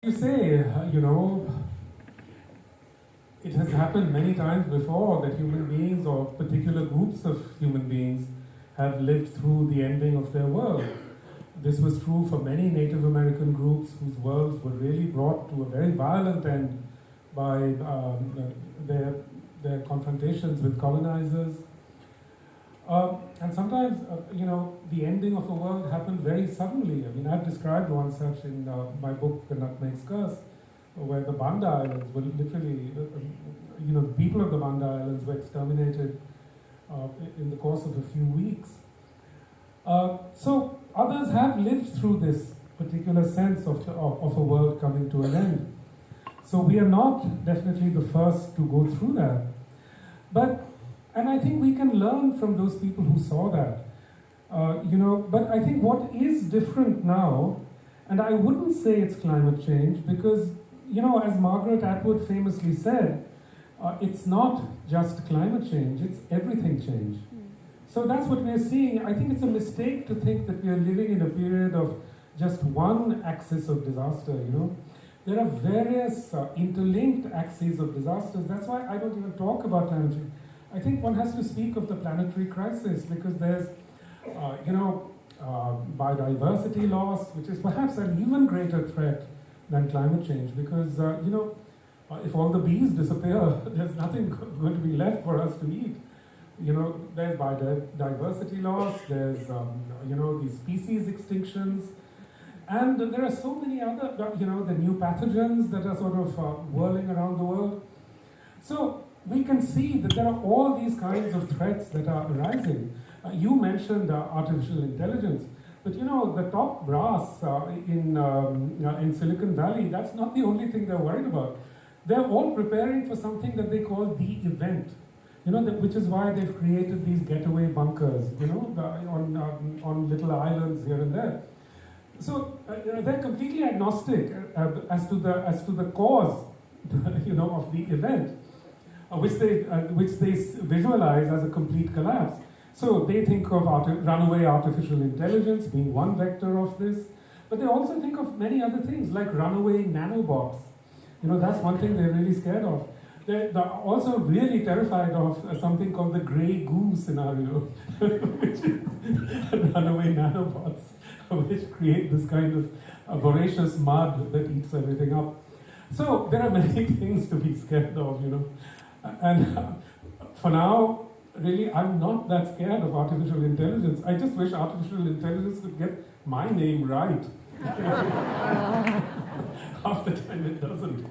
You say, it has happened many times before that human beings or particular groups of human beings have lived through the ending of their world. This was true for many Native American groups whose worlds were really brought to a very violent end by their confrontations with colonizers. And sometimes, the ending of the world happened very suddenly. I mean, I've described one such in my book, The Nutmeg's Curse, where the Banda Islands were literally, the people of the Banda Islands were exterminated in the course of a few weeks. So others have lived through this particular sense of a world coming to an end. So we are not definitely the first to go through that. And I think we can learn from those people who saw that. But I think what is different now, and I wouldn't say it's climate change, because, as Margaret Atwood famously said, it's not just climate change, it's everything change. So that's what we're seeing. I think it's a mistake to think that we are living in a period of just one axis of disaster, There are various interlinked axes of disasters. That's why I don't even talk about climate change. I think one has to speak of the planetary crisis because there's, biodiversity loss, which is perhaps an even greater threat than climate change because, if all the bees disappear, there's nothing going to be left for us to eat. There's biodiversity loss, there's, these species extinctions, and there are so many other, the new pathogens that are sort of whirling around the world. So we can see that there are all these kinds of threats that are arising. You mentioned artificial intelligence, but the top brass in Silicon Valley, that's not the only thing they're worried about. They're all preparing for something that they call the event, which is why they've created these getaway bunkers, on little islands here and there. So they're completely agnostic as to the cause, of the event. Which they visualize as a complete collapse. So they think of runaway artificial intelligence being one vector of this, but they also think of many other things like runaway nanobots. That's one thing they're really scared of. They're also really terrified of something called the grey goo scenario, which is runaway nanobots, which create this kind of voracious mud that eats everything up. So there are many things to be scared of, And for now, really, I'm not that scared of artificial intelligence. I just wish artificial intelligence could get my name right. Half the time it doesn't.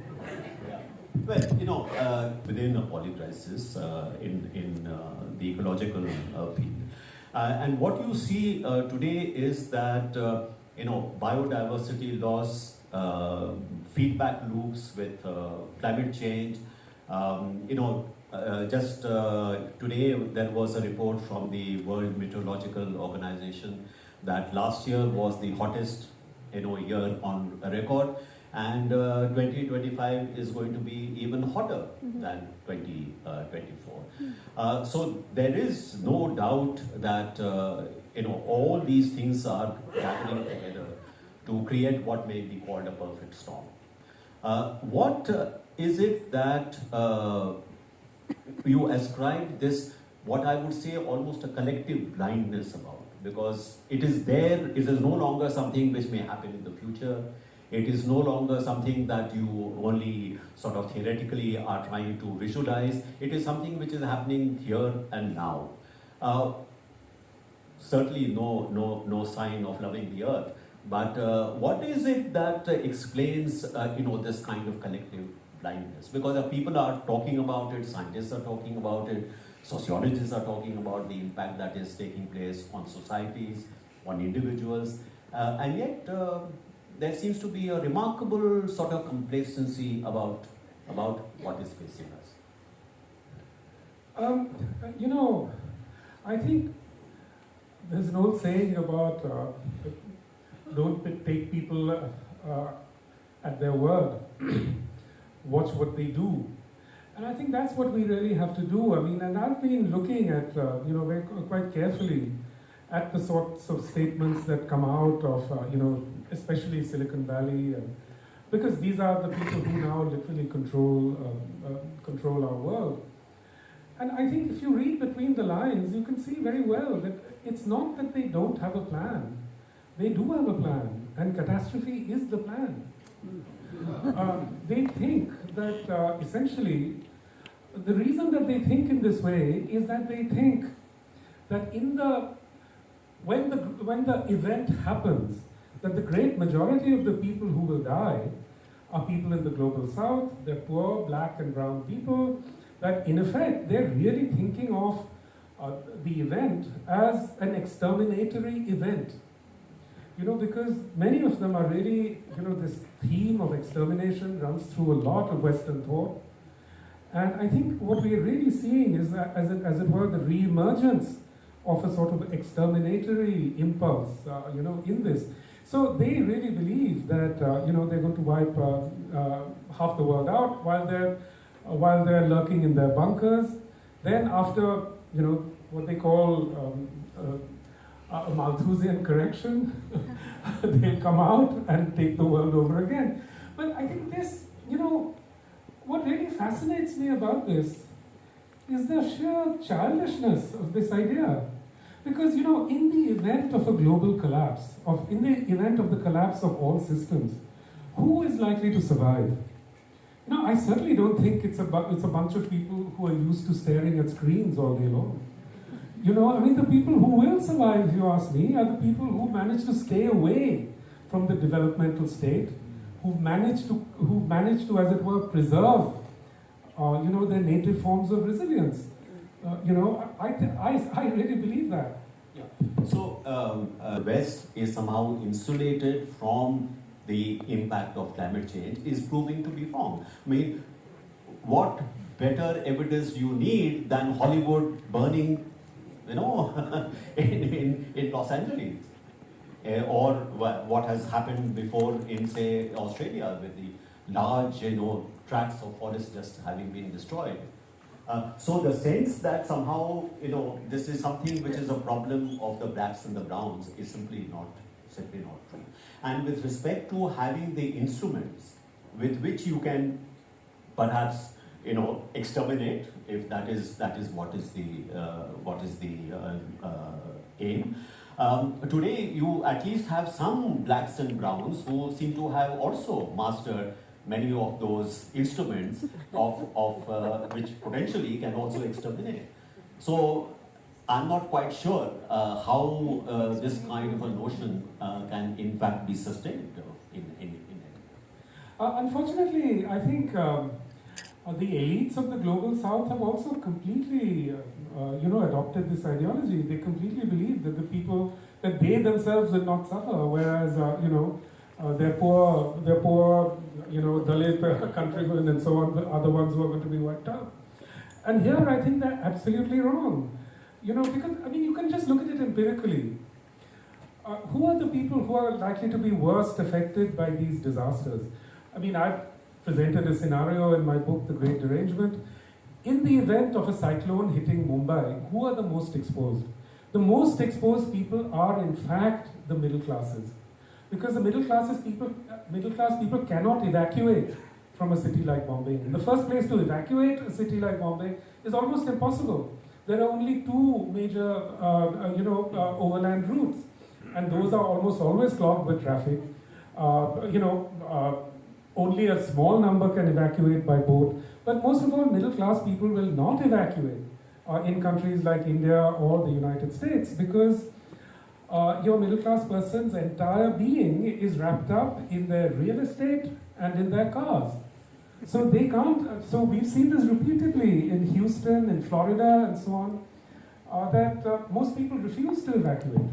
Well, within a polycrisis in the ecological field. And what you see today is that, biodiversity loss, feedback loops with climate change. Just today there was a report from the World Meteorological Organization that last year was the hottest year on record, and 2025 is going to be even hotter than 2024. So there is no doubt that all these things are happening together to create what may be called a perfect storm. What is it that you ascribe this, what I would say almost a collective blindness about? Because it is there, it is no longer something which may happen in the future. It is no longer something that you only sort of theoretically are trying to visualize. It is something which is happening here and now. Certainly no sign of loving the earth. But what is it that explains, this kind of collective blindness? Because people are talking about it, scientists are talking about it, sociologists are talking about the impact that is taking place on societies, on individuals, and yet there seems to be a remarkable sort of complacency about what is facing us. I think there's an old saying about don't take people at their word. Watch what they do. And I think that's what we really have to do. I mean, and I've been looking at, very, quite carefully at the sorts of statements that come out of, especially Silicon Valley and because these are the people who now literally control our world. And I think if you read between the lines, you can see very well that it's not that they don't have a plan. They do have a plan, and catastrophe is the plan. They think that essentially, the reason that they think in this way is that they think that when the event happens, that the great majority of the people who will die are people in the global south, they're poor, black and brown people, that in effect they're really thinking of the event as an exterminatory event. Because many of them are really, this theme of extermination runs through a lot of Western thought. And I think what we are really seeing is, as it were, the re-emergence of a sort of exterminatory impulse, in this. So they really believe that, they're going to wipe half the world out while they're lurking in their bunkers. Then after, what they call a Malthusian correction, they'll come out and take the world over again. But I think this, what really fascinates me about this is the sheer childishness of this idea. Because, in the event of a global collapse, in the event of the collapse of all systems, who is likely to survive? I certainly don't think it's a bunch of people who are used to staring at screens all day long. The people who will survive, if you ask me, are the people who manage to stay away from the developmental state, who've managed to, as it were, preserve, their native forms of resilience. I really believe that. Yeah. So, the West is somehow insulated from the impact of climate change is proving to be wrong. What better evidence do you need than Hollywood burning, in Los Angeles? Or what has happened before in, say, Australia with the large, tracts of forest just having been destroyed. So the sense that somehow, this is something which is a problem of the blacks and the browns is simply not true. And with respect to having the instruments with which you can perhaps, exterminate, if that is what is the aim. Today, you at least have some blacks and browns who seem to have also mastered many of those instruments of which potentially can also exterminate. So I'm not quite sure how this kind of a notion can in fact be sustained in Unfortunately, I think the elites of the global south have also completely adopted this ideology. They completely believe that the people, that they themselves will not suffer, whereas their poor Dalit countrymen and so on are the ones who are going to be wiped out. And here I think they're absolutely wrong. Because, you can just look at it empirically. Who are the people who are likely to be worst affected by these disasters? I've presented a scenario in my book, The Great Derangement. In the event of a cyclone hitting Mumbai, who are the most exposed? The most exposed people are, in fact, the middle classes. Because the middle class people cannot evacuate from a city like Bombay. In the first place, to evacuate a city like Bombay is almost impossible. There are only two major, overland routes, and those are almost always clogged with traffic. Only a small number can evacuate by boat, but most of all, middle class people will not evacuate in countries like India or the United States, because your middle class person's entire being is wrapped up in their real estate and in their cars. So they can't, so we've seen this repeatedly in Houston, in Florida and so on, that most people refuse to evacuate.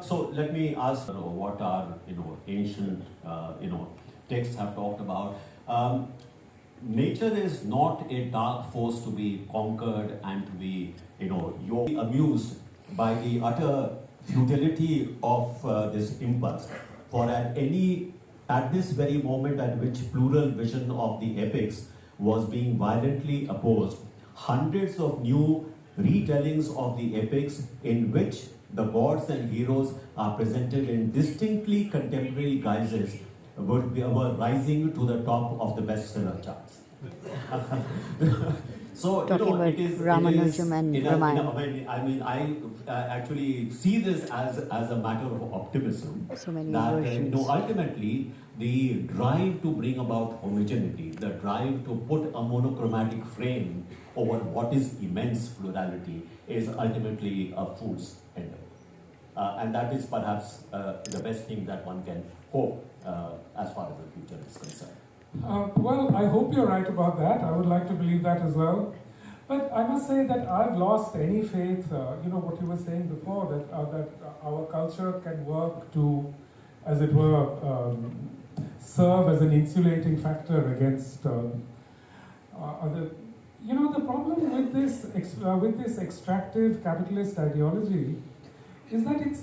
So let me ask what our ancient texts have talked about. Nature is not a dark force to be conquered and to be you're amused by the utter futility of this impulse. For at this very moment at which plural vision of the epics was being violently opposed, hundreds of new retellings of the epics in which the gods and heroes are presented in distinctly contemporary guises were rising to the top of the bestseller charts. So, Talking about it is Ramanujam and Ramayana. I actually see this as a matter of optimism. So many that versions. ultimately the drive to bring about homogeneity, the drive to put a monochromatic frame over what is immense plurality, is ultimately a fool's endeavor. And that is perhaps the best thing that one can hope as far as the future is concerned. Well, I hope you're right about that. I would like to believe that as well. But I must say that I've lost any faith, what you were saying before, that our culture can work to, as it were, serve as an insulating factor against other. The problem with this extractive capitalist ideology is that it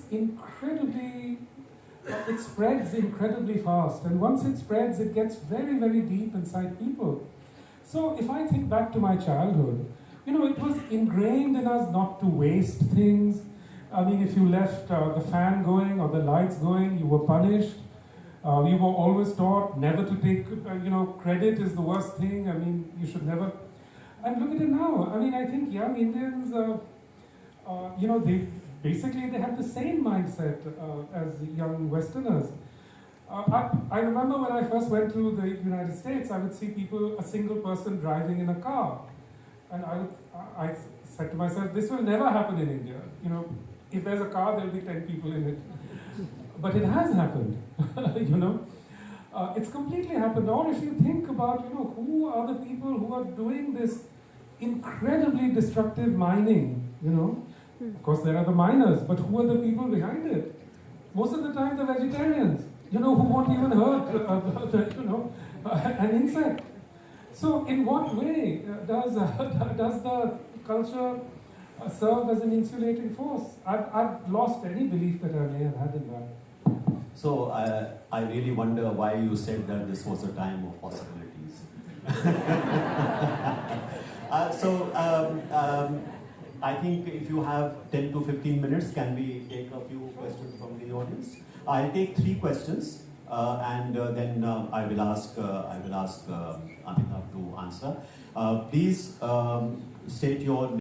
spreads incredibly fast, and once it spreads, it gets very, very deep inside people. So if I think back to my childhood, it was ingrained in us not to waste things. I mean, if you left the fan going or the lights going, you were punished. We were always taught never to take, credit is the worst thing. I mean, you should never. And look at it now. I mean, I think young Indians, they have the same mindset as young Westerners. I remember when I first went to the United States, I would see a single person driving in a car. And I said to myself, this will never happen in India. If there's a car, there'll be 10 people in it. But it has happened, It's completely happened. Or if you think about, who are the people who are doing this incredibly destructive mining, Of course, there are the miners, but who are the people behind it? Most of the time, the vegetarians, who won't even hurt, an insect. So, in what way does the culture serve as an insulating force? I've lost any belief that I may have had in that. So, I really wonder why you said that this was a time of possibilities. I think if you have 10 to 15 minutes, can we take a few questions from the audience? I'll take 3 questions, and then I will ask Amitav to answer. Please state your